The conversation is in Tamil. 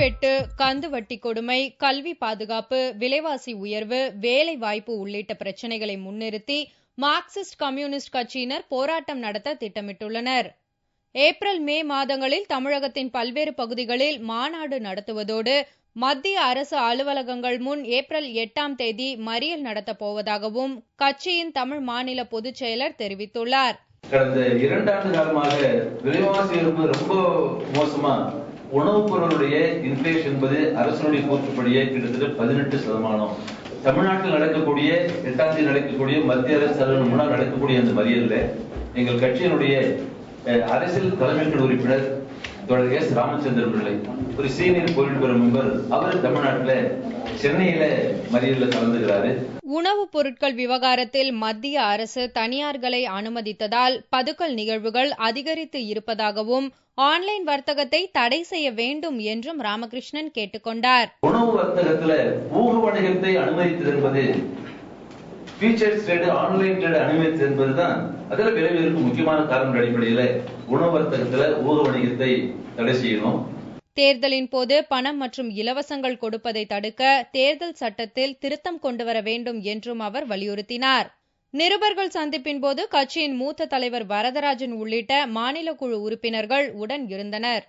வெட்டு, கந்து வட்டி கொடுமை, கல்வி பாதுகாப்பு, விலைவாசி உயர்வு, வேலை வாய்ப்பு உள்ளிட்ட பிரச்சினைகளை முன்னிறுத்தி மார்க்சிஸ்ட் கம்யூனிஸ்ட் கட்சியினர் போராட்டம் நடத்த திட்டமிட்டுள்ளனர். ஏப்ரல், மே மாதங்களில் தமிழகத்தின் பல்வேறு பகுதிகளில் மாநாடு நடத்துவதோடு மத்திய அரசு அலுவலகங்கள் முன் ஏப்ரல் 8ஆம் தேதி மறியல் நடத்தப் போவதாகவும் கட்சியின் தமிழ் மாநில பொதுச் செயலர் தெரிவித்துள்ளார். கடந்த 2 ஆண்டு காலமாக விலைவாசி உயர்வு ரொம்ப மோசமா, உணவுப் பொருளுடைய இன்ஃபிளேஷன் என்பது அரசுடைய கூற்றுப்படியே கிட்டத்தட்ட 18%. தமிழ்நாட்டில் நடக்கக்கூடிய 8ஆம் தேதி நடக்கக்கூடிய மத்திய அரசு தலைவர் முன்னால் நடக்கக்கூடிய அந்த மறியல்ல எங்கள் கட்சியினுடைய அரசியல் தலைமைக்குழு உறுப்பினர் தோழர் எஸ். ராமச்சந்திரன் பிள்ளை, ஒரு சீனியர் பொலிட் பியூரோ மெம்பர், அவர் தமிழ்நாட்டில் சென்னையில மறியல்ல கலந்துகிறாரு. உணவுப் பொருட்கள் விவகாரத்தில் மத்திய அரசு தனியார்களை அனுமதித்ததால் பதுக்கல் நிகழ்வுகள் அதிகரித்து இருப்பதாகவும் ஆன்லைன் வர்த்தகத்தை தடை செய்ய வேண்டும் என்றும் ராமகிருஷ்ணன் கேட்டுக்கொண்டார். உணவு வர்த்தகத்துல ஊக வணிகத்தை அனுமதித்தது என்பது, ஃபீச்சர்ஸ் ட்ரேடு, ஆன்லைன் ட்ரேடு அனுமதித்தது என்பதுதான் அதில் விளைவிற்கு முக்கியமான காரணம். அடிப்படையில் உணவு வர்த்தகத்துல ஊக வணிகத்தை தடை செய்யணும். தேர்தலின் போது பணம் மற்றும் இலவசங்கள் கொடுப்பதை தடுக்க தேர்தல் சட்டத்தில் திருத்தம் கொண்டுவர வேண்டும் என்றும் அவர் வலியுறுத்தினார். நிருபர்கள் சந்திப்பின் போது கட்சியின் மூத்த தலைவர் வரதராஜன் உள்ளிட்ட மாநில குழு உறுப்பினர்கள் உடன் இருந்தனர்.